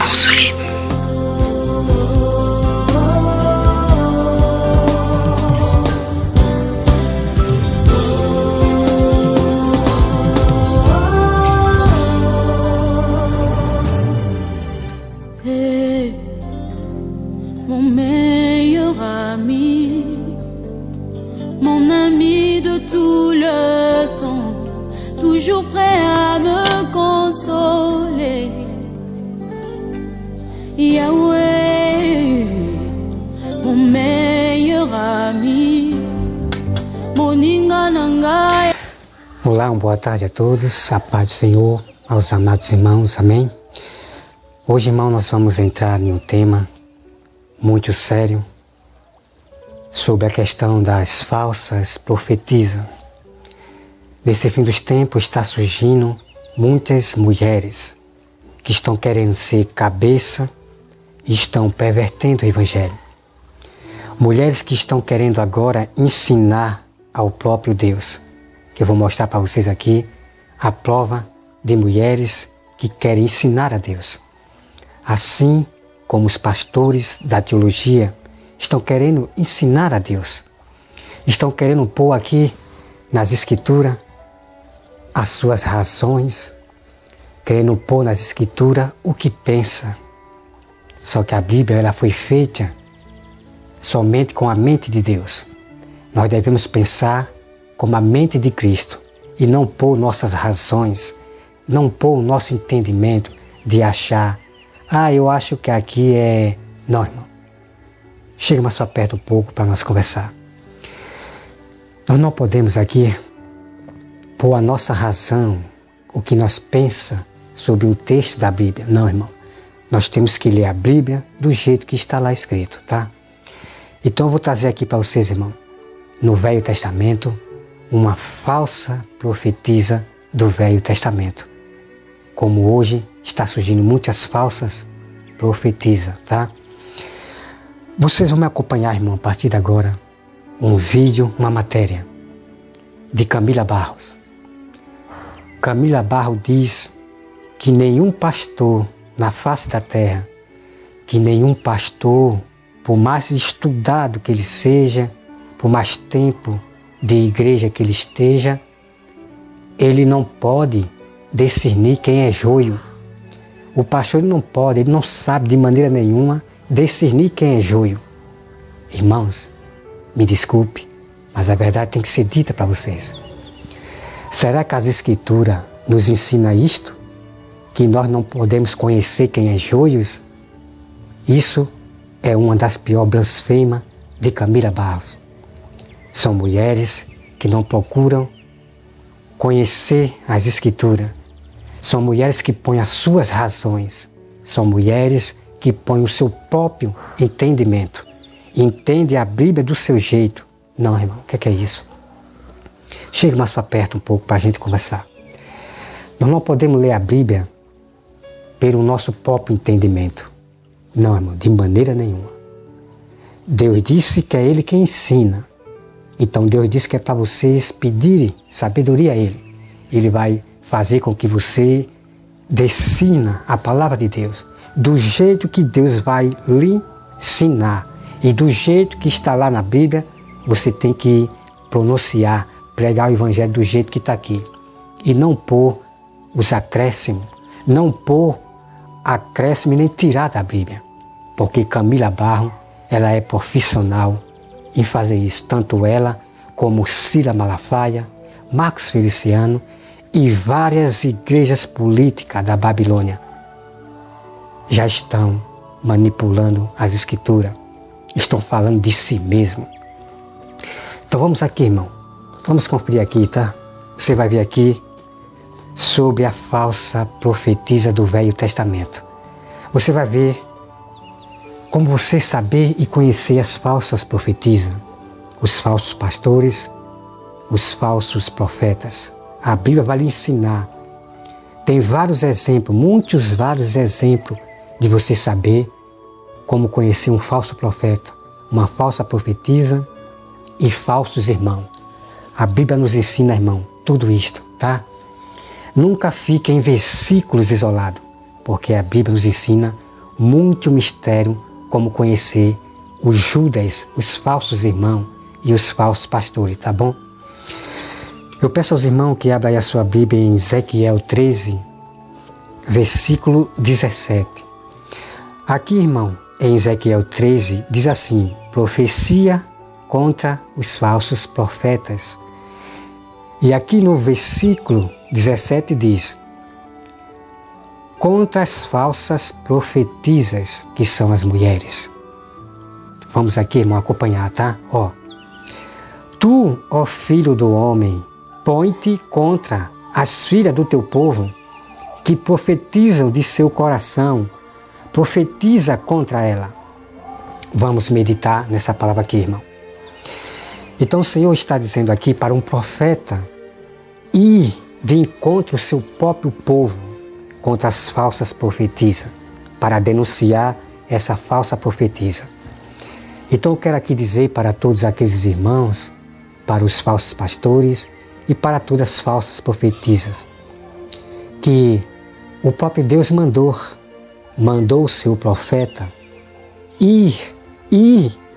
consoler. Mon meilleur ami, mon ami de tout le temps, toujours prêt à me consoler. Yahweh, mon meilleur ami, mon inganangai. Olá, uma boa tarde a todos, a paz do Senhor, aos amados irmãos, amém? Hoje, irmão, nós vamos entrar em um tema muito sério sobre a questão das falsas profetisas. Nesse fim dos tempos está surgindo muitas mulheres que estão querendo ser cabeça e estão pervertendo o Evangelho. Mulheres que estão querendo agora ensinar ao próprio Deus, que eu vou mostrar para vocês aqui a prova de mulheres que querem ensinar a Deus. Assim como os pastores da teologia estão querendo ensinar a Deus. Estão querendo pôr aqui nas Escrituras as suas razões, querendo pôr nas Escrituras o que pensa. Só que a Bíblia ela foi feita somente com a mente de Deus. Nós devemos pensar como a mente de Cristo e não pôr nossas razões, não pôr o nosso entendimento de achar, eu acho que aqui é... Não, irmão. Chega mais para perto um pouco para nós conversar. Nós não podemos aqui pôr a nossa razão, o que nós pensa sobre um texto da Bíblia. Não, irmão. Nós temos que ler a Bíblia do jeito que está lá escrito, tá? Então eu vou trazer aqui para vocês, irmão, no Velho Testamento, uma falsa profetisa do Velho Testamento. Como hoje está surgindo muitas falsas profetisas, tá? Vocês vão me acompanhar, irmão, a partir de agora, um vídeo, uma matéria de Camila Barros. Camila Barros diz que nenhum pastor na face da terra, que nenhum pastor, por mais estudado que ele seja, por mais tempo de igreja que ele esteja, ele não pode discernir quem é joio. O pastor ele não sabe de maneira nenhuma discernir quem é joio. Irmãos, me desculpe, mas a verdade tem que ser dita para vocês. Será que as Escrituras nos ensinam isto? Que nós não podemos conhecer quem é joios? Isso é uma das piores blasfemas de Camila Barros. São mulheres que não procuram conhecer as Escrituras. São mulheres que põem as suas razões. São mulheres que põem o seu próprio entendimento. Entende a Bíblia do seu jeito. Não, irmão, o que é isso? Chega mais para perto um pouco para a gente conversar. Nós não podemos ler a Bíblia pelo nosso próprio entendimento. Não, irmão, de maneira nenhuma. Deus disse que é Ele quem ensina. Então Deus disse que é para vocês pedirem sabedoria a Ele. Ele vai fazer com que você discina a palavra de Deus do jeito que Deus vai lhe ensinar. E do jeito que está lá na Bíblia, você tem que pronunciar, pregar o Evangelho do jeito que está aqui. E não pôr os acréscimos, não pôr acréscimo e nem tirar da Bíblia. Porque Camila Barros, ela é profissional em fazer isso. Tanto ela como Cila Malafaia, Marcos Feliciano e várias igrejas políticas da Babilônia já estão manipulando as Escrituras. Estão falando de si mesmo. Então vamos aqui, irmão. Vamos conferir aqui, tá? Você vai ver aqui sobre a falsa profetisa do Velho Testamento. Você vai ver como você saber e conhecer as falsas profetisas, os falsos pastores, os falsos profetas. A Bíblia vai lhe ensinar. Tem vários exemplos, vários exemplos de você saber como conhecer um falso profeta, uma falsa profetisa e falsos irmãos. A Bíblia nos ensina, irmão, tudo isto, tá? Nunca fique em versículos isolados, porque a Bíblia nos ensina muito mistério como conhecer os Judas, os falsos irmãos e os falsos pastores, tá bom? Eu peço aos irmãos que abram aí a sua Bíblia em Ezequiel 13, versículo 17. Aqui, irmão, em Ezequiel 13, diz assim: profecia contra os falsos profetas. E aqui no versículo 17 diz: contra as falsas profetisas, que são as mulheres. Vamos aqui, irmão, acompanhar, tá? Ó. Tu, ó filho do homem, põe-te contra as filhas do teu povo, que profetizam de seu coração, profetiza contra ela. Vamos meditar nessa palavra aqui, irmão. Então o Senhor está dizendo aqui para um profeta ir de encontro ao seu próprio povo contra as falsas profetisas, para denunciar essa falsa profetisa. Então eu quero aqui dizer para todos aqueles irmãos, para os falsos pastores e para todas as falsas profetisas, que o próprio Deus mandou o seu profeta ir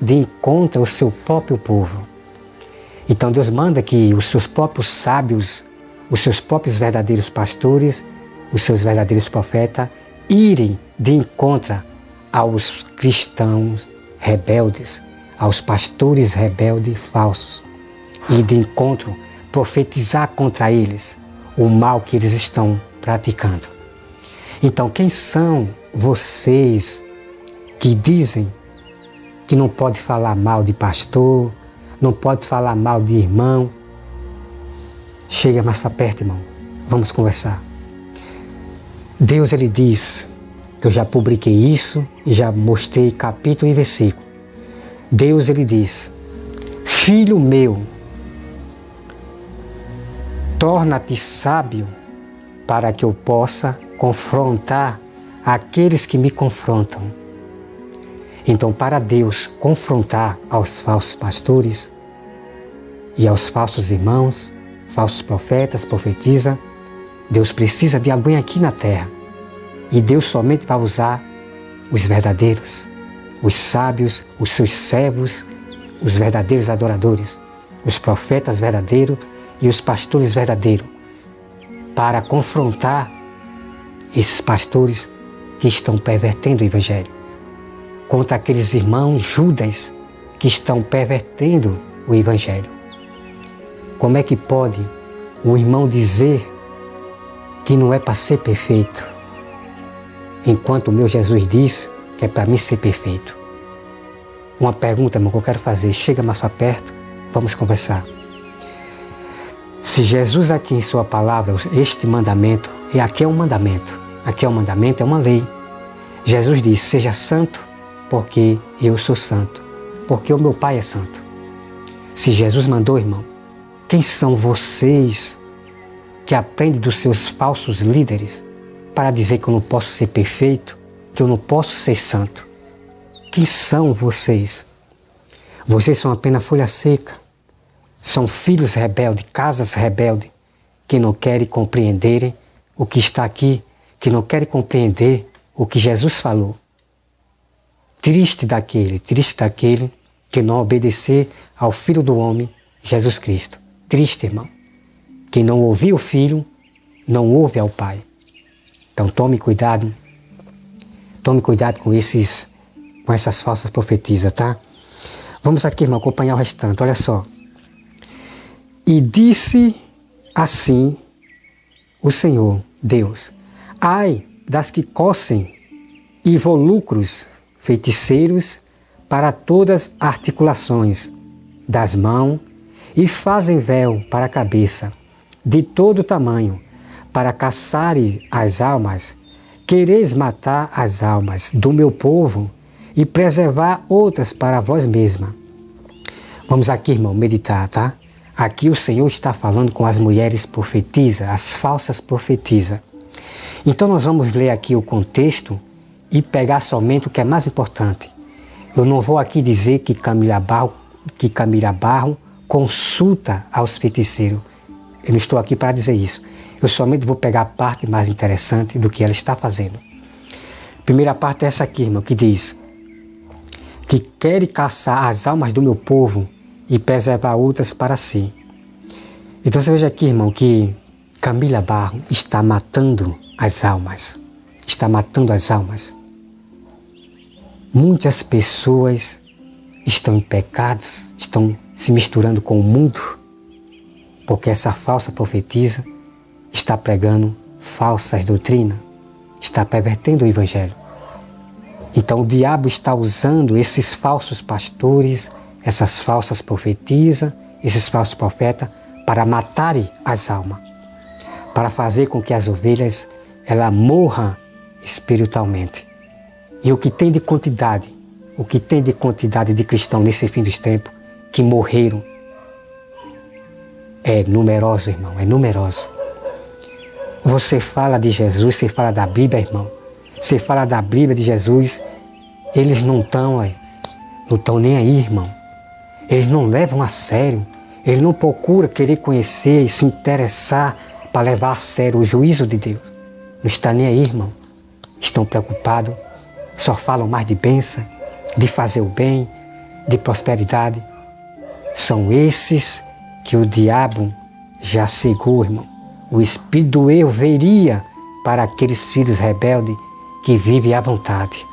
de encontro ao seu próprio povo. Então Deus manda que os seus próprios sábios, os seus próprios verdadeiros pastores, os seus verdadeiros profetas, irem de encontro aos cristãos rebeldes, aos pastores rebeldes falsos, e de encontro profetizar contra eles o mal que eles estão praticando. Então, quem são vocês que dizem que não pode falar mal de pastor, não pode falar mal de irmão? Chega mais para perto, irmão. Vamos conversar. Deus, ele diz, eu já publiquei isso e já mostrei capítulo e versículo. Deus, ele diz: filho meu, torna-te sábio para que eu possa confrontar aqueles que me confrontam. Então, para Deus confrontar aos falsos pastores e aos falsos irmãos, falsos profetas, profetiza, Deus precisa de alguém aqui na terra. E Deus somente vai usar os verdadeiros, os sábios, os seus servos, os verdadeiros adoradores, os profetas verdadeiros e os pastores verdadeiros, para confrontar esses pastores que estão pervertendo o Evangelho, contra aqueles irmãos Judas que estão pervertendo o Evangelho. Como é que pode um irmão dizer que não é para ser perfeito, enquanto o meu Jesus diz que é para mim ser perfeito? Uma pergunta, irmão, que eu quero fazer. Chega mais para perto, vamos conversar. Se Jesus aqui em sua palavra, este mandamento, e aqui é um mandamento, aqui é um mandamento, é uma lei. Jesus diz: seja santo, porque eu sou santo, porque o meu Pai é santo. Se Jesus mandou, irmão, quem são vocês que aprendem dos seus falsos líderes para dizer que eu não posso ser perfeito, que eu não posso ser santo? Quem são vocês? Vocês são apenas folha seca. São filhos rebeldes, casas rebeldes, que não querem compreenderem o que está aqui, que não querem compreender o que Jesus falou. Triste daquele que não obedecer ao Filho do Homem, Jesus Cristo. Triste, irmão. Quem não ouviu o Filho, não ouve ao Pai. Então tome cuidado com essas falsas profetisas, tá? Vamos aqui, irmão, acompanhar o restante, olha só. E disse assim o Senhor, Deus: ai das que cocem involucros feiticeiros para todas as articulações das mãos e fazem véu para a cabeça, de todo tamanho, para caçarem as almas. Quereis matar as almas do meu povo e preservar outras para vós mesma. Vamos aqui, irmão, meditar, tá? Aqui o Senhor está falando com as mulheres profetisas, as falsas profetisas. Então nós vamos ler aqui o contexto e pegar somente o que é mais importante. Eu não vou aqui dizer que Camila Barro consulta aos feiticeiros. Eu não estou aqui para dizer isso. Eu somente vou pegar a parte mais interessante do que ela está fazendo. Primeira parte é essa aqui, irmão, que diz que quer caçar as almas do meu povo e preservar outras para si. Então você veja aqui, irmão, que Camila Barro está matando as almas. Está matando as almas. Muitas pessoas estão em pecados, estão se misturando com o mundo, porque essa falsa profetisa está pregando falsas doutrinas, está pervertendo o Evangelho. Então o diabo está usando esses falsos pastores, essas falsas profetisas, esses falsos profetas, para matarem as almas, para fazer com que as ovelhas ela morram espiritualmente. E o que tem de quantidade de cristãos nesse fim dos tempos que morreram é numeroso, irmão, é numeroso. Você fala de Jesus, você fala da Bíblia, irmão, você fala da Bíblia de Jesus, eles não estão nem aí, irmão. Eles não levam a sério, eles não procuram querer conhecer e se interessar para levar a sério o juízo de Deus. Não está nem aí, irmão. Estão preocupados, só falam mais de bênção, de fazer o bem, de prosperidade. São esses que o diabo já cegou, irmão. O espírito do eu viria para aqueles filhos rebeldes que vivem à vontade.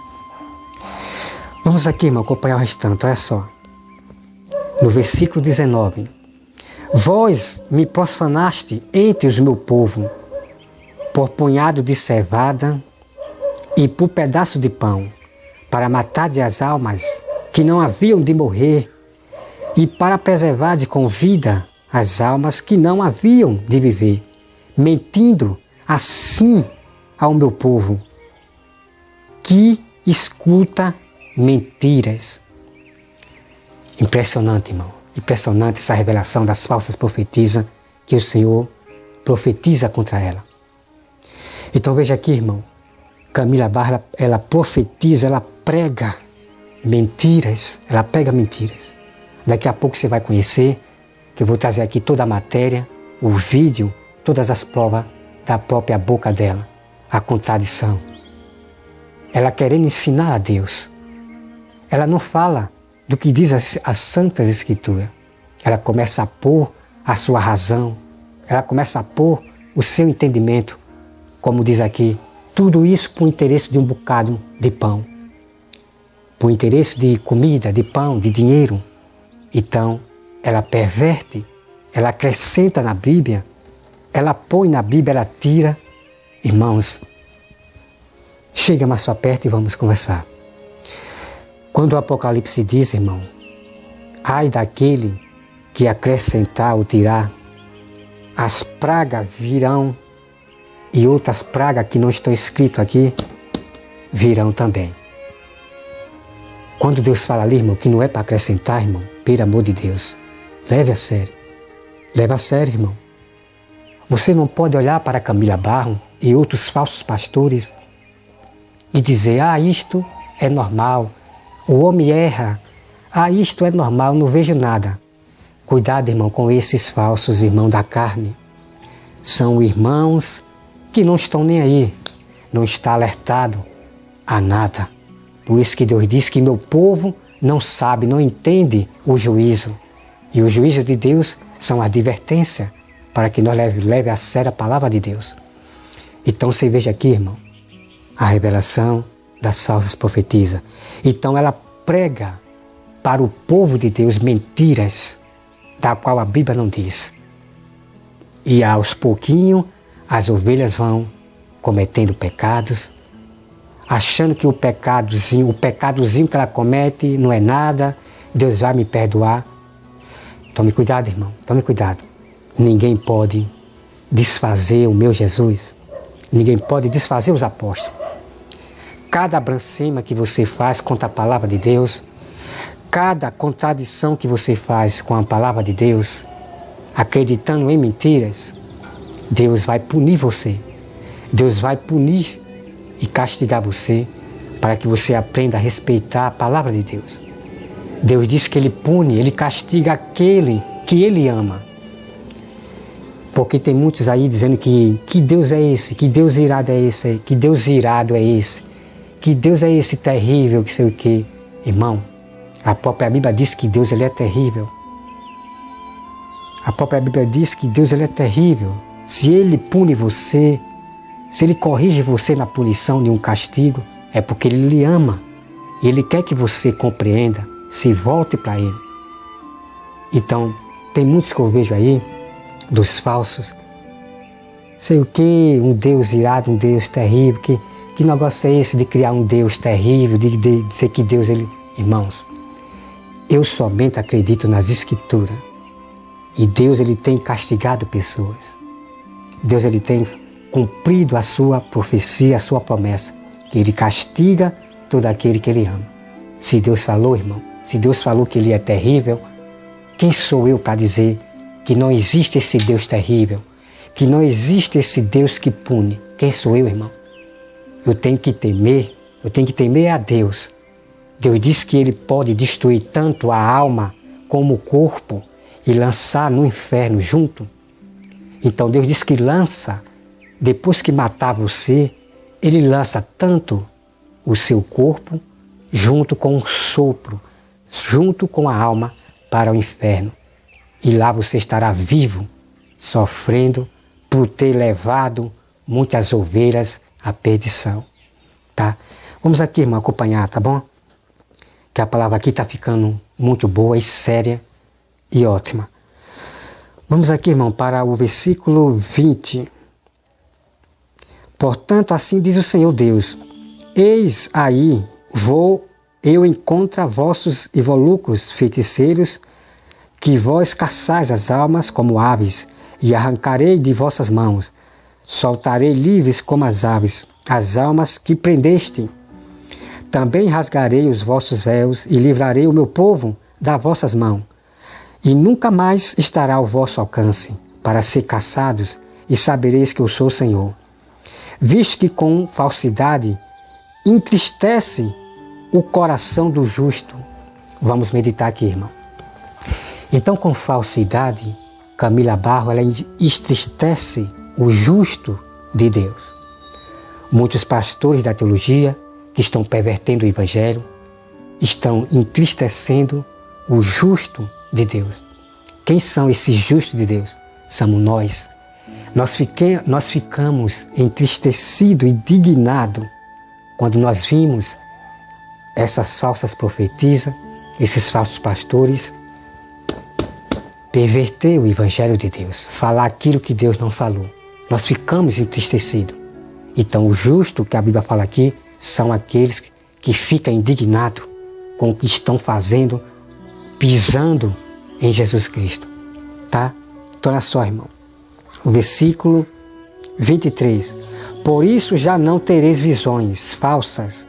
Vamos aqui, irmão, acompanhar o restante, olha só. No versículo 19. Vós me profanaste entre os meu povo, por punhado de cevada e por pedaço de pão, para matar as almas que não haviam de morrer, e para preservar com vida as almas que não haviam de viver, mentindo assim ao meu povo, que escuta mentiras. Impressionante, irmão. Impressionante essa revelação das falsas profetisas que o Senhor profetiza contra ela. Então veja aqui, irmão. Camila Barro, ela profetiza, ela prega mentiras. Ela prega mentiras. Daqui a pouco você vai conhecer, que eu vou trazer aqui toda a matéria, o vídeo, todas as provas da própria boca dela. A contradição. Ela querendo ensinar a Deus. Ela não fala do que diz as Santas Escrituras. Ela começa a pôr a sua razão, ela começa a pôr o seu entendimento, como diz aqui, tudo isso por interesse de um bocado de pão, por interesse de comida, de pão, de dinheiro. Então, ela perverte, ela acrescenta na Bíblia, ela põe na Bíblia, ela tira. Irmãos, chega mais para perto e vamos conversar. Quando o Apocalipse diz, irmão, ai daquele que acrescentar ou tirar, as pragas virão e outras pragas que não estão escritas aqui, virão também. Quando Deus fala ali, irmão, que não é para acrescentar, irmão, pelo amor de Deus, leve a sério. Leve a sério, irmão. Você não pode olhar para Camila Barro e outros falsos pastores e dizer, isto é normal, o homem erra, isto é normal, não vejo nada. Cuidado, irmão, com esses falsos irmãos da carne. São irmãos que não estão nem aí, não está alertado a nada. Por isso que Deus diz que meu povo não sabe, não entende o juízo. E o juízo de Deus são advertências para que nós leve a sério a palavra de Deus. Então você veja aqui, irmão, a revelação das falsas profetisas. Então ela prega para o povo de Deus mentiras, da qual a Bíblia não diz. E aos pouquinhos as ovelhas vão cometendo pecados, achando que o pecadozinho que ela comete não é nada, Deus vai me perdoar. Tome cuidado, irmão, tome cuidado. Ninguém pode desfazer o meu Jesus, ninguém pode desfazer os apóstolos. Cada blasfêmia que você faz contra a palavra de Deus, cada contradição que você faz com a palavra de Deus, acreditando em mentiras, Deus vai punir você. Deus vai punir e castigar você para que você aprenda a respeitar a palavra de Deus. Deus diz que Ele pune, Ele castiga aquele que Ele ama. Porque tem muitos aí dizendo que Deus é esse, que Deus irado é esse, que Deus irado é esse, Que Deus é esse terrível, que sei o que. Irmão, a própria Bíblia diz que Deus ele é terrível. A própria Bíblia diz que Deus ele é terrível. Se Ele pune você, se Ele corrige você na punição de um castigo, é porque Ele lhe ama. E Ele quer que você compreenda, se volte para Ele. Então, tem muitos que eu vejo aí, dos falsos, sei o que, um Deus irado, um Deus terrível, que negócio é esse de criar um Deus terrível, de dizer que Deus, ele... Irmãos, eu somente acredito nas Escrituras. E Deus, ele tem castigado pessoas. Deus, ele tem cumprido a sua profecia, a sua promessa, que Ele castiga todo aquele que Ele ama. Se Deus falou, irmão, se Deus falou que Ele é terrível, quem sou eu para dizer que não existe esse Deus terrível, que não existe esse Deus que pune? Quem sou eu, irmão? Eu tenho que temer a Deus. Deus diz que Ele pode destruir tanto a alma como o corpo e lançar no inferno junto. Então Deus diz que lança, depois que matar você, Ele lança tanto o seu corpo junto com o sopro, junto com a alma para o inferno. E lá você estará vivo, sofrendo por ter levado muitas ovelhas à perdição. Tá? Vamos aqui, irmão, acompanhar, tá bom? Que a palavra aqui está ficando muito boa e séria e ótima. Vamos aqui, irmão, para o versículo 20. Portanto, assim diz o Senhor Deus: eis aí, vou eu encontro vossos involucros feiticeiros, que vós caçais as almas como aves, e arrancarei de vossas mãos, soltarei livres como as aves, as almas que prendeste. Também rasgarei os vossos véus, e livrarei o meu povo das vossas mãos. E nunca mais estará ao vosso alcance, para ser caçados, e sabereis que eu sou o Senhor. Visto que com falsidade entristece o coração do justo. Vamos meditar aqui, irmão. Então, com falsidade, Camila Barro, ela entristece o justo de Deus. Muitos pastores da teologia que estão pervertendo o Evangelho estão entristecendo o justo de Deus. Quem são esses justos de Deus? Somos nós. Nós ficamos entristecidos e indignados quando nós vimos essas falsas profetisas, esses falsos pastores perverter o Evangelho de Deus, falar aquilo que Deus não falou. Nós ficamos entristecidos. Então, o justo que a Bíblia fala aqui são aqueles que ficam indignados com o que estão fazendo, pisando em Jesus Cristo. Tá? Então, olha só, irmão. O versículo 23. Por isso já não tereis visões falsas,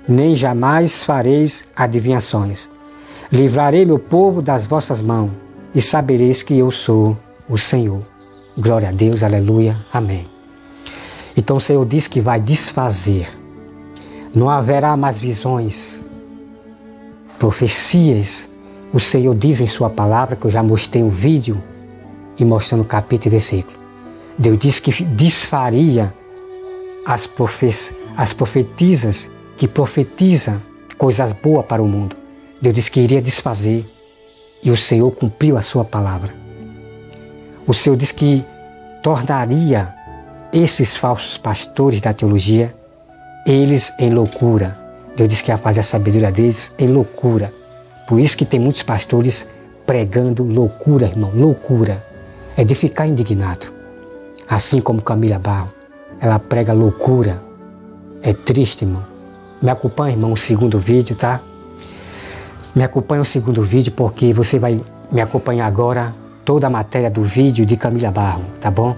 nem jamais fareis adivinhações. Livrarei meu povo das vossas mãos, e sabereis que eu sou o Senhor. Glória a Deus, aleluia, amém. Então o Senhor diz que vai desfazer. Não haverá mais visões, profecias. O Senhor diz em sua palavra, que eu já mostrei um vídeo e mostrando o capítulo e versículo. Deus diz que desfaria as profetisas que profetizam coisas boas para o mundo. Deus disse que iria desfazer, e o Senhor cumpriu a sua palavra. O Senhor disse que tornaria esses falsos pastores da teologia, eles em loucura. Deus disse que ia fazer a sabedoria deles em loucura. Por isso que tem muitos pastores pregando loucura, irmão, loucura. É de ficar indignado. Assim como Camila Barro, ela prega loucura. É triste, irmão. Me acompanha, irmão, o segundo vídeo, tá? Me acompanha o segundo vídeo, porque você vai me acompanhar agora toda a matéria do vídeo de Camila Barro, tá bom?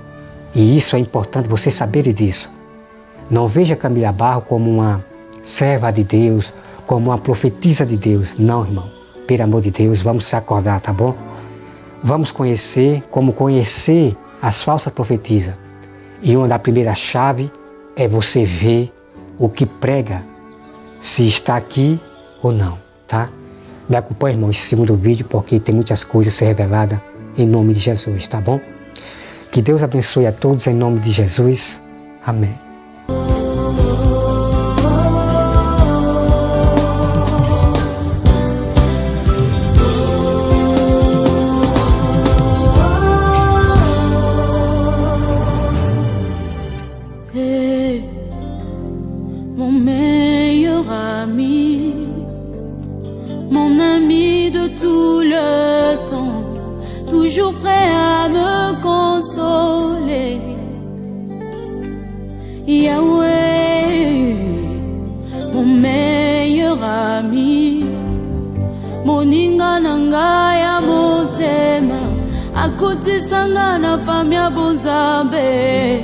E isso é importante você saber disso. Não veja Camila Barro como uma serva de Deus, como uma profetisa de Deus. Não, irmão. Pelo amor de Deus, vamos se acordar, tá bom? Vamos conhecer como conhecer as falsas profetisas. E uma da primeira chave é você ver o que prega, se está aqui ou não, tá? Me acompanhe, irmão, esse segundo vídeo, porque tem muitas coisas a ser reveladas em nome de Jesus, tá bom? Que Deus abençoe a todos em nome de Jesus. Amém. meilleur ami, mon ami de tout le temps, toujours prêt à me consoler. Yahweh, mon meilleur ami, moninga nanga ya motema, akutisanga na famia bonzambe,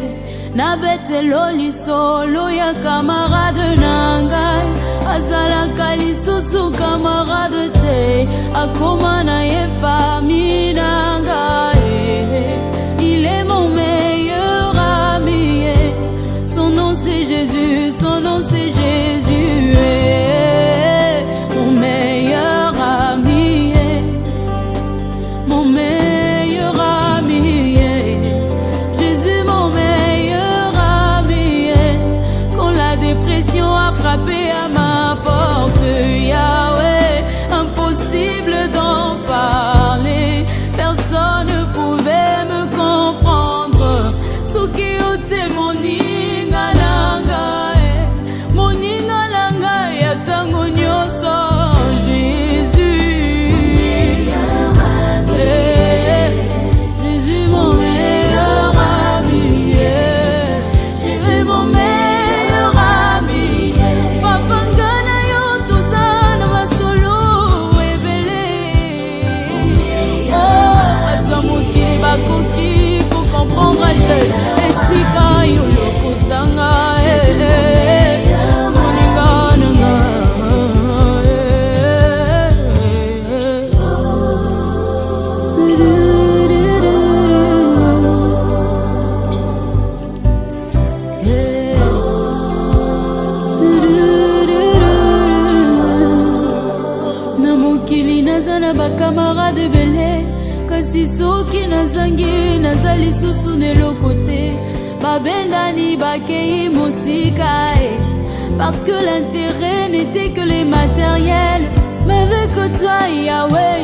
na betelo lisolo ya camarade nangai, azalaka lisusu camarade te, akoma na ye famille nangai. Il est mon meilleur ami, son nom c'est Jésus, son nom c'est Jésus, mon meilleur ami, mon meilleur ami, Jésus mon meilleur ami. Quand la dépression a frappé à ma porte, Yahweh, impossible d'en parler, personne ne pouvait me comprendre. Soki ote moninga nanga, moninga nanga ya tango nyoso, Jésus, Jésus mon meilleur ami, Jésus mon meilleur ami. Papa ngana yo tozana masolo ebele, oh atamukili bakoki pour comprendre te esika yo lokotanga, moninga nanga, na mokili naza na bakamarade ebele, kasi soki nazangi naza lisusu neloko te, babendani bakei mosika, parce que l'intérêt n'était que les matériels. Mais avec toi Yahweh,